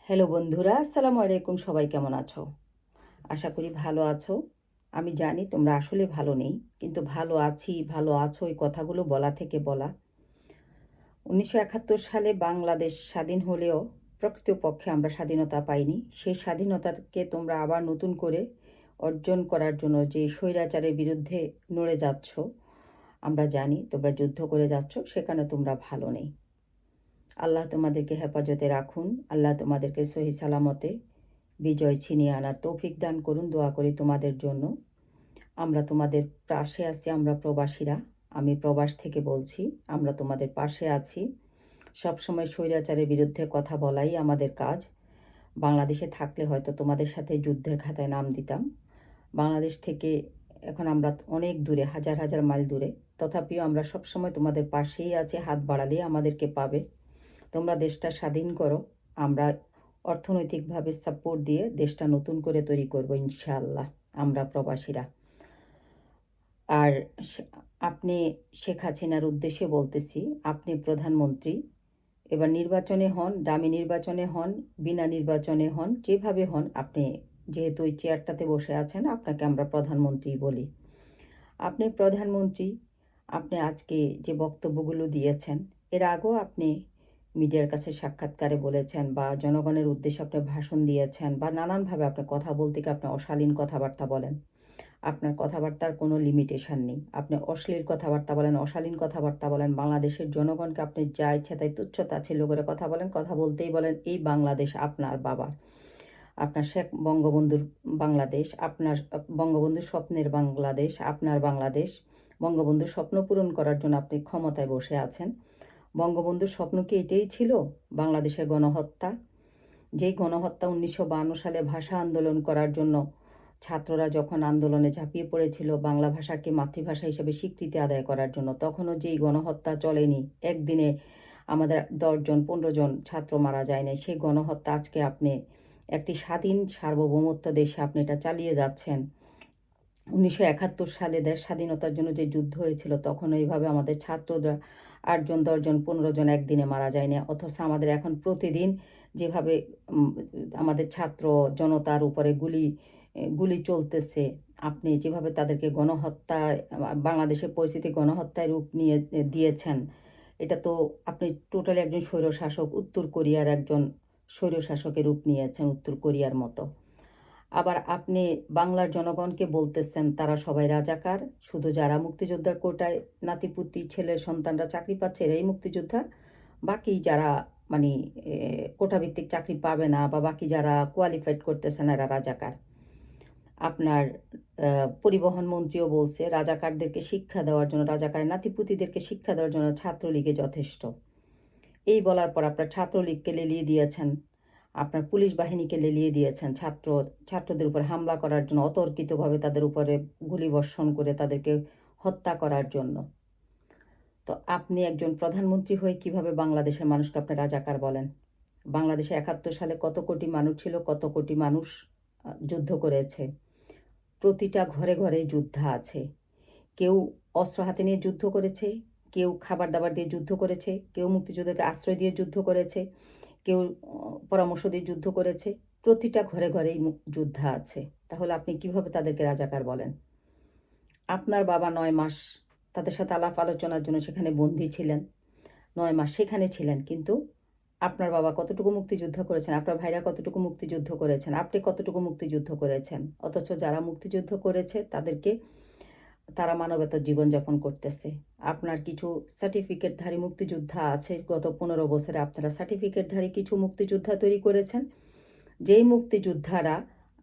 Hello বন্ধুরা, আসসালামু আলাইকুম। সবাই কেমন আছো? আশা করি ভালো আছো। আমি জানি তোমরা আসলে ভালো নেই, কিন্তু ভালো আছি, ভালো আছো এই কথাগুলো বলা থেকে বলা। ১৯৭১ সালে বাংলাদেশ স্বাধীন হলেও প্রকৃতপক্ষে আমরা স্বাধীনতা পাইনি। সেই স্বাধীনতাকে তোমরা আবার নতুন করে অর্জন করার জন্য যে স্বৈরাচারের বিরুদ্ধে নড়ে যাচ্ছ, আমরা জানি তোমরা যুদ্ধ করে যাচ্ছ, সেখানে তোমরা ভালো নেই। আল্লাহ তোমাদেরকে হেফাজতে রাখুন। আল্লাহ তোমাদেরকে সহি সালামতে বিজয় ছিনিয়ে আনার তৌফিক দান করুন। দোয়া করি তোমাদের জন্য। আমরা তোমাদের পাশে আছি, আমরা প্রবাসীরা। আমি প্রবাস থেকে বলছি, আমরা তোমাদের পাশে আছি। সবসময় স্বৈরাচারের বিরুদ্ধে কথা বলাই আমাদের কাজ। বাংলাদেশে থাকলে হয়তো তোমাদের সাথে যুদ্ধের খাতায় নাম দিতাম। বাংলাদেশ থেকে এখন আমরা অনেক দূরে, হাজার হাজার মাইল দূরে। তথাপিও আমরা সবসময় তোমাদের পাশেই আছি, হাত বাড়ালেই আমাদেরকে পাবে। তোমরা দেশটা স্বাধীন করো, আমরা অর্থনৈতিকভাবে সাপোর্ট দিয়ে দেশটা নতুন করে তৈরি করব ইনশাআল্লাহ, আমরা প্রবাসীরা। আর আপনি শেখ হাসিনার উদ্দেশ্যে বলতেছি, আপনি প্রধানমন্ত্রী, এবার নির্বাচনে হন, ডামি নির্বাচনে হন, বিনা নির্বাচনে হন, যেভাবে হন, আপনি যেহেতু ওই চেয়ারটাতে বসে আছেন, আপনাকে আমরা প্রধানমন্ত্রী বলি। আপনি প্রধানমন্ত্রী, আপনি আজকে যে বক্তব্যগুলো দিয়েছেন, এর আগেও আপনি মিডিয়ার কাছে সাক্ষাৎকারে বলেছেন বা জনগণের উদ্দেশ্যে আপনি ভাষণ দিয়েছেন বা নানানভাবে আপনি কথা বলতে গিয়ে আপনি অশালীন কথাবার্তা বলেন। আপনার কথাবার্তার কোনো লিমিটেশন নেই। আপনি অশ্লীল কথাবার্তা বলেন, অশালীন কথাবার্তা বলেন, বাংলাদেশের জনগণকে আপনি যা ইচ্ছা তাই তুচ্ছ তাচ্ছিল্য করে কথা বলেন, কথা বলতেই বলেন এই বাংলাদেশ আপনার বাবার, আপনার শেখ বঙ্গবন্ধুর বাংলাদেশ, আপনার বঙ্গবন্ধুর স্বপ্নের বাংলাদেশ, আপনার বাংলাদেশ। বঙ্গবন্ধুর স্বপ্ন পূরণ করার জন্য আপনি ক্ষমতায় বসে আছেন। বঙ্গবন্ধুর স্বপ্ন কি এটাই ছিল? বাংলাদেশের গণহত্যা, যেই গণহত্যা ১৯৫২ সালে ভাষা আন্দোলন করার জন্য ছাত্ররা যখন আন্দোলনে ঝাঁপিয়ে পড়েছিল বাংলা ভাষাকে মাতৃভাষা হিসেবে স্বীকৃতি আদায় করার জন্য, তখনও যেই গণহত্যা চলেনি, একদিনে আমাদের ১০ জন ১৫ জন ছাত্র মারা যায় না, সেই গণহত্যা আজকে আপনি একটি স্বাধীন সার্বভৌমত্ব দেশে আপনি এটা চালিয়ে যাচ্ছেন। ১৯৭১ সালে দেশ স্বাধীনতার জন্য যে যুদ্ধ হয়েছিল, তখন এইভাবে আমাদের ছাত্ররা ৮ জন ১০ জন ১৫ জন একদিনে মারা যায় না, অথচ আমাদের এখন প্রতিদিন যেভাবে আমাদের ছাত্র জনতার উপরে গুলি চলতেছে, আপনি যেভাবে তাদেরকে গণহত্যায় বাংলাদেশের পরিস্থিতি গণহত্যায় রূপ নিয়ে দিয়েছেন, এটা তো আপনি টোটালি একজন স্বৈরশাসক, উত্তর কোরিয়ার একজন স্বৈরশাসকের রূপ নিয়েছেন, উত্তর কোরিয়ার মতো। আবার আপনি বাংলার জনগণকে বলতেছেন তারা সবাই রাজাকার, শুধু যারা মুক্তিযোদ্ধার কোটায় নাতিপুতি ছেলে সন্তানরা চাকরি পাচ্ছে এরাই মুক্তিযোদ্ধা, বাকি যারা মানে কোটাভিত্তিক চাকরি পাবে না বা বাকি যারা কোয়ালিফাইড করতেছে না এরা রাজাকার। আপনার পরিবহন মন্ত্রীও বলছে রাজাকারদেরকে শিক্ষা দেওয়ার জন্য, রাজাকারের নাতিপুতিদেরকে শিক্ষা দেওয়ার জন্য ছাত্রলীগে যথেষ্ট। এই বলার পর আপনার ছাত্রলীগকে লেলিয়ে দিয়েছেন, আপনার পুলিশ বাহিনীকে লেলিয়ে দিয়েছেন ছাত্রদের উপর হামলা করার জন্য, অতর্কিতভাবে তাদের উপরে গুলিবর্ষণ করে তাদেরকে হত্যা করার জন্য। তো আপনি একজন প্রধানমন্ত্রী হয়ে কিভাবে বাংলাদেশের মানুষকে আপনি রাজাকার বলেন? বাংলাদেশে ৭১ সালে কত কোটি মানুষ ছিল, কত কোটি মানুষ যুদ্ধ করেছে। প্রতিটা ঘরে ঘরে যোদ্ধা আছে। কেউ অস্ত্র হাতে নিয়ে যুদ্ধ করেছে, কেউ খাবার দাবার দিয়ে যুদ্ধ করেছে, কেউ মুক্তিযোদ্ধাকে আশ্রয় দিয়ে যুদ্ধ করেছে, কেউ পরামর্শ দিয়ে যুদ্ধ করেছে। প্রতিটা ঘরে ঘরেই যোদ্ধা আছে। তাহলে আপনি কিভাবে তাদেরকে রাজাকার বলেন? আপনার বাবা ৯ মাস তাদের সাথে আলাপ আলোচনার জন্য সেখানে বন্দী ছিলেন। ৯ মাস সেখানে ছিলেন, কিন্তু আপনার বাবা কতটুকু মুক্তিযুদ্ধ করেছেন, আপনার ভাইরা কতটুকু মুক্তিযুদ্ধ করেছেন, আপনি কতটুকু মুক্তিযুদ্ধ করেছেন? অথচ যারা মুক্তিযুদ্ধ করেছে তারা মানবেতর জীবনযাপন করতেছে। আপনার কিছু সার্টিফিকেটধারী মুক্তিযোদ্ধা আছে, গত ১৫ বছরে আপনারা সার্টিফিকেটধারী কিছু মুক্তিযোদ্ধা তৈরি করেছেন, যেই মুক্তিযোদ্ধারা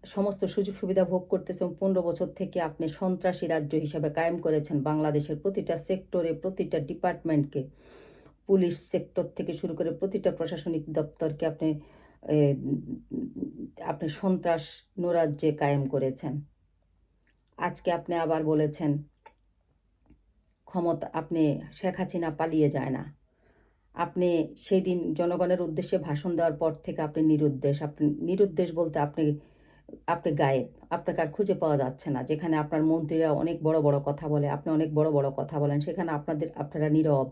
সমস্ত সুযোগ সুবিধা ভোগ করতেছেন। ১৫ বছর থেকে আপনি সন্ত্রাসী রাজ্য হিসাবে কায়েম করেছেন বাংলাদেশের প্রতিটা সেক্টরে, প্রতিটা ডিপার্টমেন্টকে, পুলিশ সেক্টর থেকে শুরু করে প্রতিটা প্রশাসনিক দপ্তরকে আপনি সন্ত্রাস নৈরাজ্যে কায়েম করেছেন। আজকে আপনি আবার বলেছেন আপনি শেখ হাসিনা পালিয়ে যায় না। আপনি সেদিন জনগণের উদ্দেশ্যে ভাষণ দেওয়ার পর থেকে আপনি নিরুদ্দেশ। আপনি নিরুদ্দেশ বলতে আপনি আপনি গায়েব। আপনাকে আর খুঁজে পাওয়া যাচ্ছে না। যেখানে আপনার মন্ত্রীরা অনেক বড় বড় কথা বলে, আপনি অনেক বড় বড় কথা বলেন, সেখানে আপনারা নীরব।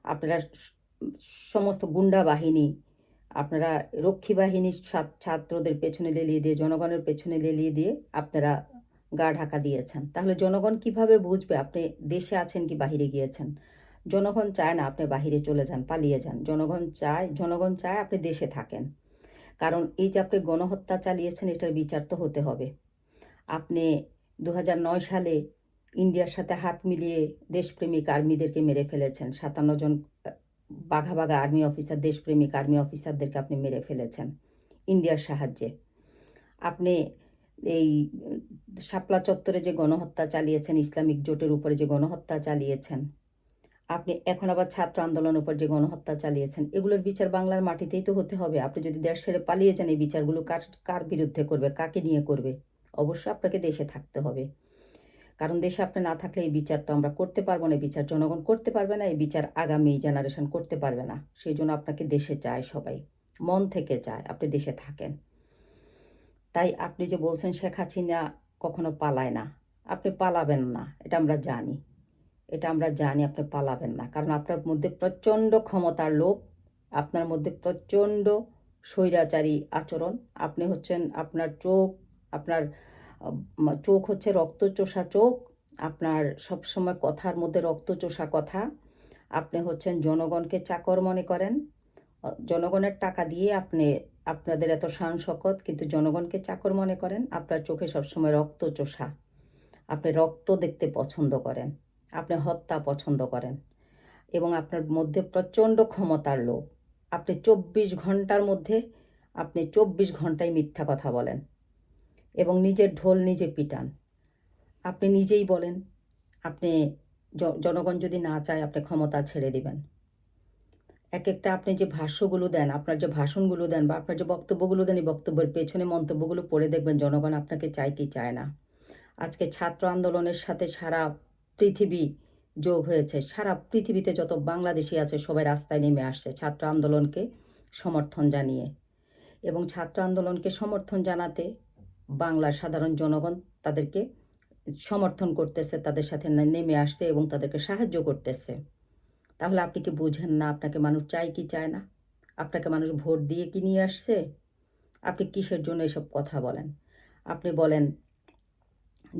আপনারা সমস্ত গুন্ডা বাহিনী, আপনারা রক্ষী বাহিনীর ছাত্রদের পেছনে লেলিয়ে দিয়ে, জনগণের পেছনে লেলিয়ে দিয়ে আপনারা গা ঢাকা দিয়েছেন। তাহলে জনগণ কিভাবে বুঝবে আপনি দেশে আছেন কি বাহিরে গিয়েছেন? জনগণ চায় না আপনি বাহিরে চলে যান, পালিয়ে যান। জনগণ চায় আপনি দেশে থাকেন। কারণ এই যে আপনি গণহত্যা চালিয়েছেন, এটার বিচার তো হতে হবে। আপনি ২০০৯ সালে ইন্ডিয়ার সাথে হাত মিলিয়ে দেশপ্রেমিক আর্মিদেরকে মেরে ফেলেছেন। ৫৭ জন বাঘা বাঘা আর্মি অফিসার, দেশপ্রেমিক আর্মি অফিসারদেরকে আপনি মেরে ফেলেছেন ইন্ডিয়ার সাহায্যে। আপনি এই শাপলা চত্বরে যে গণহত্যা চালিয়েছেন, ইসলামিক জোটের উপরে যে গণহত্যা চালিয়েছেন, আপনি এখন আবার ছাত্র আন্দোলনের উপর যে গণহত্যা চালিয়েছেন, এগুলোর বিচার বাংলার মাটিতেই তো হতে হবে। আপনি যদি দেশ ছেড়ে পালিয়ে যান, এই বিচারগুলো কার বিরুদ্ধে করবে, কাকে নিয়ে করবে? অবশ্যই আপনাকে দেশে থাকতে হবে। কারণ দেশে আপনি না থাকলে এই বিচার তো আমরা করতে পারবো না, এই বিচার জনগণ করতে পারবে না, এই বিচার আগামী জেনারেশন করতে পারবে না। সেই জন্য আপনাকে দেশে চায়, সবাই মন থেকে চায় আপনি দেশে থাকেন। তাই আপনি যে বলছেন শেখ হাসিনা কখনো পালায় না, আপনি পালাবেন না, এটা আমরা জানি। আপনি পালাবেন না। কারণ আপনার মধ্যে প্রচণ্ড ক্ষমতার লোভ, আপনার মধ্যে প্রচণ্ড স্বৈরাচারী আচরণ। আপনি হচ্ছেন, আপনার চোখ হচ্ছে রক্তচোষা চোখ, আপনার সবসময় কথার মধ্যে রক্তচোষা কথা। আপনি হচ্ছেন জনগণকে চাকর মনে করেন। জনগণের টাকা দিয়ে আপনাদের এত শান শকত, কিন্তু জনগণকে চাকর মনে করেন। আপনার চোখে সবসময় রক্তচোষা। আপনি রক্ত দেখতে পছন্দ করেন, আপনি হত্যা পছন্দ করেন, এবং আপনার মধ্যে প্রচণ্ড ক্ষমতার লোভ। আপনি ২৪ ঘন্টার মধ্যে ২৪ ঘন্টায় মিথ্যা কথা বলেন এবং নিজের ঢোল নিজে পিটান। আপনি নিজেই বলেন আপনি জনগণ যদি না চায় আপনি ক্ষমতা ছেড়ে দিবেন। একটা আপনি যে ভাষ্যগুলো দেন, আপনার যে ভাষণগুলো দেন বা আপনার যে বক্তব্যগুলো দেন, এই বক্তব্যের পেছনে মন্তব্যগুলো পড়ে দেখবেন জনগণ আপনাকে চায় কি চায় না। আজকে ছাত্র আন্দোলনের সাথে সারা পৃথিবী যোগ হয়েছে। সারা পৃথিবীতে যত বাংলাদেশি আছে সবাই রাস্তায় নেমে আসছে ছাত্র আন্দোলনকে সমর্থন জানিয়ে। এবং ছাত্র আন্দোলনকে সমর্থন জানাতে বাংলার সাধারণ জনগণ তাদেরকে সমর্থন করতেছে, তাদের সাথে নেমে আসছে এবং তাদেরকে সাহায্য করতেছে। তাহলে আপনি কি বুঝেন না আপনাকে মানুষ চায় কি চায় না? আপনাকে মানুষ ভোট দিয়ে কি নিয়ে আসছে? আপনি কিসের জন্য এসব কথা বলেন? আপনি বলেন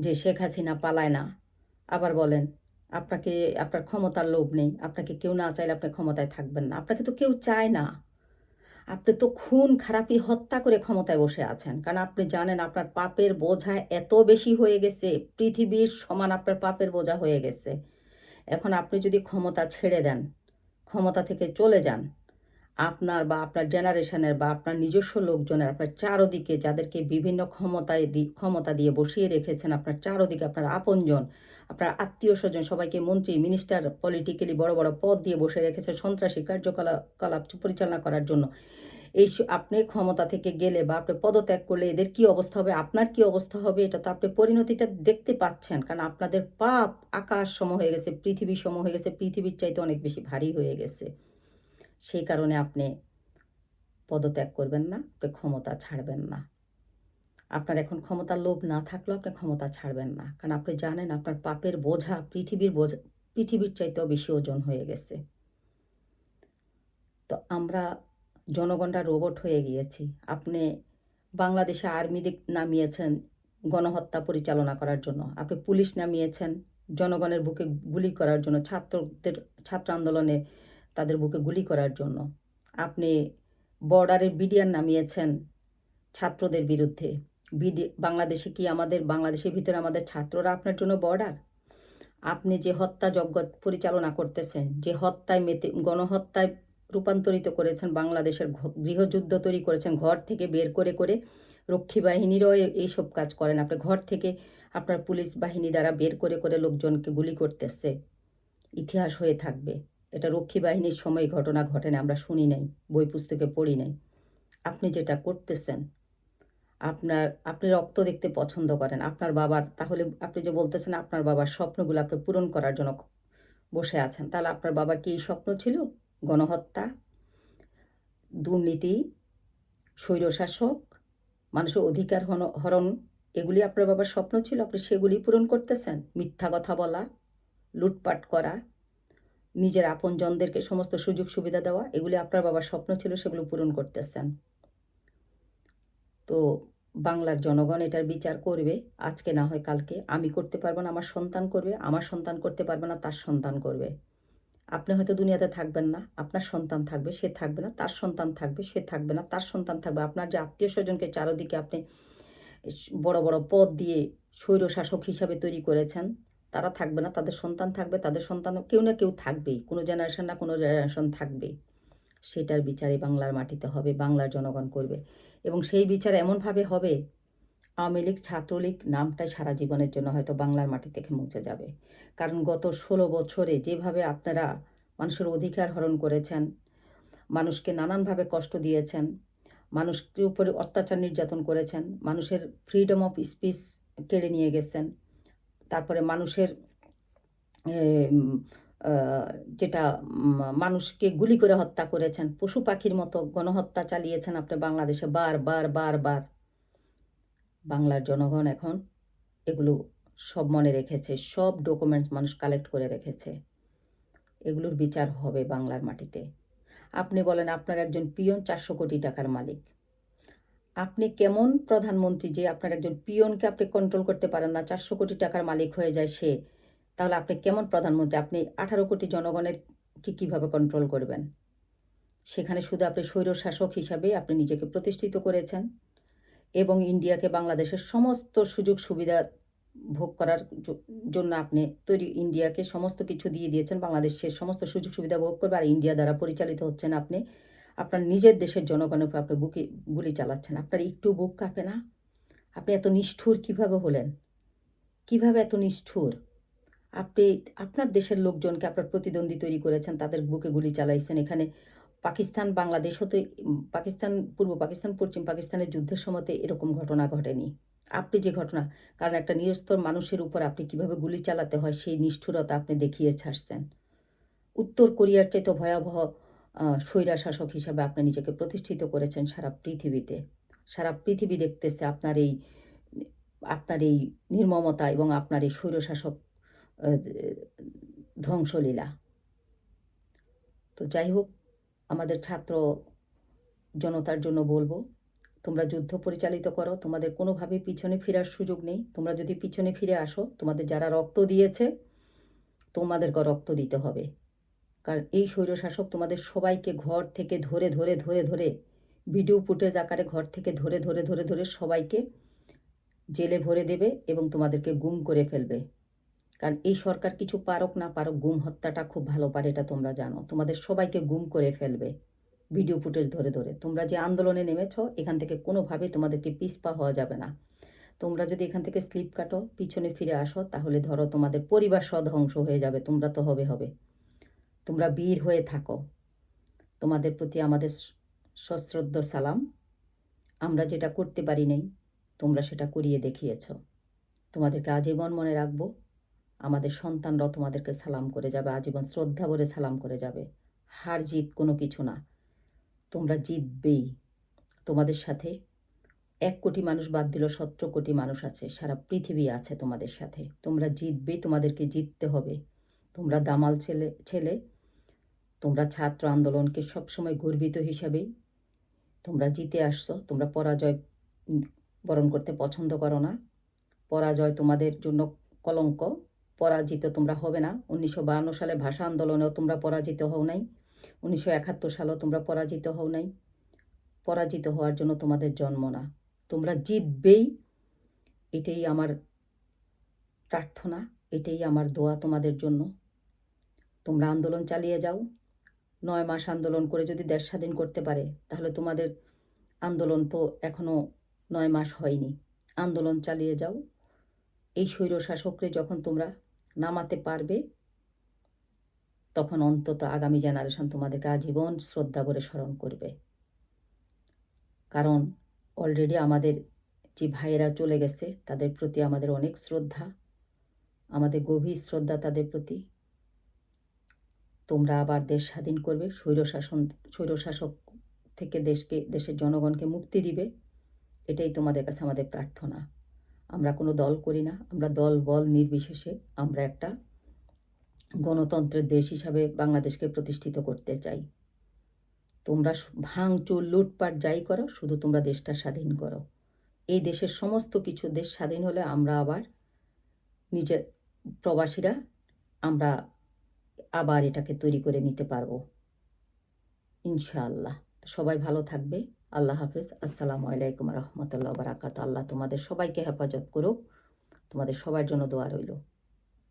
যে শেখ হাসিনা পালায় না, আবার বলেন আপনার ক্ষমতার লোভ নেই, আপনাকে কেউ না চাইলে আপনি ক্ষমতায় থাকবেন না। আপনাকে তো কেউ চায় না। আপনি তো খুন খারাপি হত্যা করে ক্ষমতায় বসে আছেন, কারণ আপনি জানেন আপনার পাপের বোঝা এত বেশি হয়ে গেছে, পৃথিবীর সমান আপনার পাপের বোঝা হয়ে গেছে। এখন আপনি যদি ক্ষমতা ছেড়ে দেন, ক্ষমতা থেকে চলে যান, আপনার বা আপনার জেনারেশনের বা আপনার নিজস্ব লোকজনের, আপনার চারদিকে যাদেরকে বিভিন্ন ক্ষমতা দিয়ে বসিয়ে রেখেছেন, আপনার চারদিকে আপনার আপনজন, আপনার আত্মীয় স্বজন, সবাইকে মন্ত্রী মিনিস্টার পলিটিক্যালি বড় বড় পদ দিয়ে বসে রেখেছেন সন্ত্রাসী কার্যকলাপ পরিচালনা করার জন্য। আপনি ক্ষমতা থেকে গেলে বা আপনি পদত্যাগ করলে এদের কি অবস্থা হবে, আপনার কি অবস্থা হবে, এটা তো আপনি পরিণতিটা দেখতে পাচ্ছেন। কারণ আপনাদের পাপ আকাশ সম হয়ে গেছে, পৃথিবী সম হয়ে গেছে, পৃথিবীর চাইতে অনেক বেশি ভারী হয়ে গেছে। সেই কারণে আপনি পদত্যাগ করবেন না, আপনি ক্ষমতা ছাড়বেন না। আপনার এখন ক্ষমতার লোভ না থাকলেও আপনি ক্ষমতা ছাড়বেন না, কারণ আপনি জানেন আপনার পাপের বোঝা পৃথিবীর চাইতেও বেশি ওজন হয়ে গেছে। তো আমরা জনগণরা রোবট হয়ে গিয়েছি। আপনি বাংলাদেশে আর্মিদের নামিয়েছেন গণহত্যা পরিচালনা করার জন্য, আপনি পুলিশ নামিয়েছেন জনগণের বুকে গুলি করার জন্য, ছাত্র আন্দোলনে তাদের বুকে গুলি করার জন্য। আপনি বর্ডারের বিডিআর নামিয়েছেন ছাত্রদের বিরুদ্ধে। বাংলাদেশে কি বাংলাদেশের ভিতরে আমাদের ছাত্ররা আপনার জন্য বর্ডার? আপনি যে হত্যাযজ্ঞ পরিচালনা করতেছেন, যে গণহত্যায় রূপান্তরিত করেছেন, বাংলাদেশের গৃহযুদ্ধ তৈরি করেছেন, ঘর থেকে বের করে রক্ষী বাহিনীরও এইসব কাজ করেন। আপনি ঘর থেকে আপনার পুলিশ বাহিনী দ্বারা বের করে লোকজনকে গুলি করতেছে। ইতিহাস হয়ে থাকবে। এটা রক্ষী বাহিনীর সময় ঘটনা ঘটে না, আমরা শুনি নাই, বই পুস্তকে পড়ি নাই। আপনি যেটা করতেছেন, আপনি রক্ত দেখতে পছন্দ করেন আপনার বাবার। তাহলে আপনি যে বলতেছেন আপনার বাবার স্বপ্নগুলো আপনি পূরণ করার জন্য বসে আছেন, তাহলে আপনার বাবার কি এই স্বপ্ন ছিল? গণহত্যা, দুর্নীতি, স্বৈরশাসক, মানুষের অধিকার হরণ, এগুলি আপনার বাবার স্বপ্ন ছিল? আপনি সেগুলি পূরণ করতেছেন। মিথ্যা কথা বলা, লুটপাট করা, নিজের আপনজনদেরকে সমস্ত সুযোগ সুবিধা দেওয়া, এগুলি আপনার বাবার স্বপ্ন ছিল, সেগুলো পূরণ করতেছেন। তো বাংলার জনগণ এটার বিচার করবে, আজকে না হয় কালকে। আমি করতে পারবো না, আমার সন্তান করবে, আমার সন্তান করতে পারবে না, তার সন্তান করবে। আপনি হয়তো দুনিয়াতে থাকবেন না, আপনার সন্তান থাকবে, সে থাকবে না, তার সন্তান থাকবে, সে থাকবে না, তার সন্তান থাকবে। আপনার যে আত্মীয়-স্বজনকে চারদিকে আপনি বড়, বড় পদ দিয়ে স্বৈরশাসক হিসাবে তৈরি করেছেন, তারা থাকবে না, তাদের সন্তান থাকবে, তাদের সন্তান কেউ না কেউ থাকবেই। কোনো জেনারেশন না কোনো জেনারেশন থাকবেই। সেটার বিচারই বাংলার মাটিতে হবে, বাংলার জনগণ করবে। এবং সেই বিচার এমনভাবে হবে, আওয়ামী লীগ, ছাত্রলীগ নামটাই সারা জীবনের জন্য হয়তো বাংলার মাটি থেকে মুছে যাবে। কারণ গত 16 বছরে যেভাবে আপনারা মানুষের অধিকার হরণ করেছেন, মানুষকে নানানভাবে কষ্ট দিয়েছেন, মানুষের উপরে অত্যাচার নির্যাতন করেছেন, মানুষের ফ্রিডম অফ স্পিচ কেড়ে নিয়ে গেছেন, তারপরে মানুষের যেটা মানুষকে গুলি করে হত্যা করেছেন, পশু পাখির মতো গণহত্যা চালিয়েছেন আপনি বাংলাদেশে বার। বাংলার জনগণ এখন এগুলো সব মনে রেখেছে, সব ডকুমেন্টস মানুষ কালেক্ট করে রেখেছে। এগুলোর বিচার হবে বাংলার মাটিতে। আপনি বলেন আপনার একজন পিয়ন 400 কোটি টাকার মালিক। আপনি কেমন প্রধানমন্ত্রী যে আপনার একজন পিয়নকে আপনি কন্ট্রোল করতে পারেন না, 400 কোটি টাকার মালিক হয়ে যায় সে? তাহলে আপনি কেমন প্রধানমন্ত্রী? আপনি 18 কোটি জনগণের কীভাবে কন্ট্রোল করবেন? সেখানে শুধু আপনি স্বৈরশাসক হিসাবে আপনি নিজেকে প্রতিষ্ঠিত করেছেন এবং ইন্ডিয়াকে বাংলাদেশের সমস্ত সুযোগ সুবিধা ভোগ করার জন্য আপনি ইন্ডিয়াকে সমস্ত কিছু দিয়ে দিয়েছেন, বাংলাদেশের সমস্ত সুযোগ সুবিধা ভোগ করবে, আর ইন্ডিয়া দ্বারা পরিচালিত হচ্ছেন আপনি। আপনার নিজের দেশের জনগণের উপর আপনি গুলি চালাচ্ছেন। আপনার একটু বুক কাঁপে না? আপনি এত নিষ্ঠুর কিভাবে হলেন? কিভাবে এত নিষ্ঠুর? আপনি আপনার দেশের লোকজনকে আপনার প্রতিদ্বন্দ্বী তৈরি করেছেন, তাদের বুকে গুলি চালাইছেন। এখানে পাকিস্তান, বাংলাদেশ হতে পাকিস্তান, পূর্ব পাকিস্তান, পশ্চিম পাকিস্তানের যুদ্ধের সময়তে এরকম ঘটনা ঘটেনি। আপনি যে ঘটনা, কারণ একটা নিরস্তর মানুষের উপর আপনি কিভাবে গুলি চালাতে হয় সেই নিষ্ঠুরতা আপনি দেখিয়ে ছাড়ছেন। উত্তর কোরিয়ার চাইতে ভয়াবহ স্বৈরাশাসক হিসাবে আপনি নিজেকে প্রতিষ্ঠিত করেছেন সারা পৃথিবীতে। সারা পৃথিবী দেখতেছে আপনার এই নির্মমতা এবং আপনার এই স্বৈরশাসক ধ্বংসলীলা। তো যাই হোক, আমাদের ছাত্র জনতার জন্য বলবো, তোমরা যুদ্ধ পরিচালিত করো, তোমাদের কোনোভাবেই পিছনে ফেরার সুযোগ নেই। তোমরা যদি পিছনে ফিরে আসো, তোমাদের যারা রক্ত দিয়েছে তোমাদেরকে রক্ত দিতে হবে। কারণ এই স্বৈরশাসক তোমাদের সবাইকে ঘর থেকে ধরে ভিডিও ফুটেজ আকারে ঘর থেকে ধরে সবাইকে জেলে ভরে দেবে এবং তোমাদেরকে গুম করে ফেলবে। কারণ এই সরকার কিছু পারুক না পারুক, গুম হত্যাটা খুব ভালো পারে, এটা তোমরা জানো। তোমাদের সবাইকে গুম করে ফেলবে ভিডিও ফুটেজ ধরে। তোমরা যে আন্দোলনে নেমেছ, এখান থেকে কোনোভাবেই তোমাদেরকে পিছপা হওয়া যাবে না। তোমরা যদি এখান থেকে স্লিপ কাটো, পিছনে ফিরে আসো, তাহলে ধরো তোমাদের পরিবার ধ্বংস হয়ে যাবে। তোমরা তো হবে। তোমরা বীর হয়ে থাকো। তোমাদের প্রতি আমাদের সশ্রদ্ধ সালাম। আমরা যেটা করতে পারি নাই, তোমরা সেটা করিয়ে দেখিয়েছ। তোমাদেরকে আজীবন মনে রাখবো। আমাদের সন্তানরাও তোমাদেরকে সালাম করে যাবে, আজীবন শ্রদ্ধা ভরে সালাম করে যাবে। হার জিত কোনো কিছু না, তোমরা জিতবেই। তোমাদের সাথে 1 কোটি মানুষ বাদ দিল, 17 কোটি মানুষ আছে, সারা পৃথিবী আছে তোমাদের সাথে। তোমরা জিতবেই, তোমাদেরকে জিততে হবে। তোমরা দামাল ছেলে, তোমরা ছাত্র আন্দোলনকে সবসময় গর্বিত হিসাবেই তোমরা জিতে আসছো। তোমরা পরাজয় বরণ করতে পছন্দ করো না। পরাজয় তোমাদের জন্য কলঙ্ক। পরাজিত তোমরা হবে না। 1952 সালে ভাষা আন্দোলনেও তোমরা পরাজিত হও নাই। 1971 সালেও তোমরা পরাজিত হও নাই। পরাজিত হওয়ার জন্য তোমাদের জন্ম না। তোমরা জিতবেই, এটাই আমার প্রার্থনা, এটাই আমার দোয়া তোমাদের জন্য। তোমরা আন্দোলন চালিয়ে যাও। 9 মাস আন্দোলন করে যদি দেশ স্বাধীন করতে পারে, তাহলে তোমাদের আন্দোলন তো এখনও 9 মাস হয়নি। আন্দোলন চালিয়ে যাও। এই স্বৈরশাসককে যখন তোমরা নামাতে পারবে, তখন অন্তত আগামী জেনারেশন তোমাদেরকে আজীবন শ্রদ্ধা ভরে স্মরণ করবে। কারণ অলরেডি আমাদের যে ভাইয়েরা চলে গেছে, তাদের প্রতি আমাদের অনেক শ্রদ্ধা, আমাদের গভীর শ্রদ্ধা তাদের প্রতি। তোমরা আবার দেশ স্বাধীন করবে, স্বৈরশাসক থেকে দেশের জনগণকে মুক্তি দিবে, এটাই তোমাদের কাছে আমাদের প্রার্থনা। আমরা কোনো দল করি না, আমরা দল বল নির্বিশেষে আমরা একটা গণতন্ত্রের দেশ হিসাবে বাংলাদেশকে প্রতিষ্ঠিত করতে চাই। তোমরা ভাঙচুর, লুটপাট যাই করো, শুধু তোমরা দেশটা স্বাধীন করো। এই দেশের সমস্ত কিছু, দেশ স্বাধীন হলে আমরা আবার নিজের প্রবাসীরা আমরা আবার এটাকে তৈরি করে নিতে পারবো ইনশাআল্লাহ। সবাই ভালো থাকবে। আল্লাহ হাফেজ। আসসালামু আলাইকুম রহমতুল্লাহ বারাকাত। আল্লাহ তোমাদের সবাইকে হেফাজত করুক। তোমাদের সবার জন্য দোয়া রইল।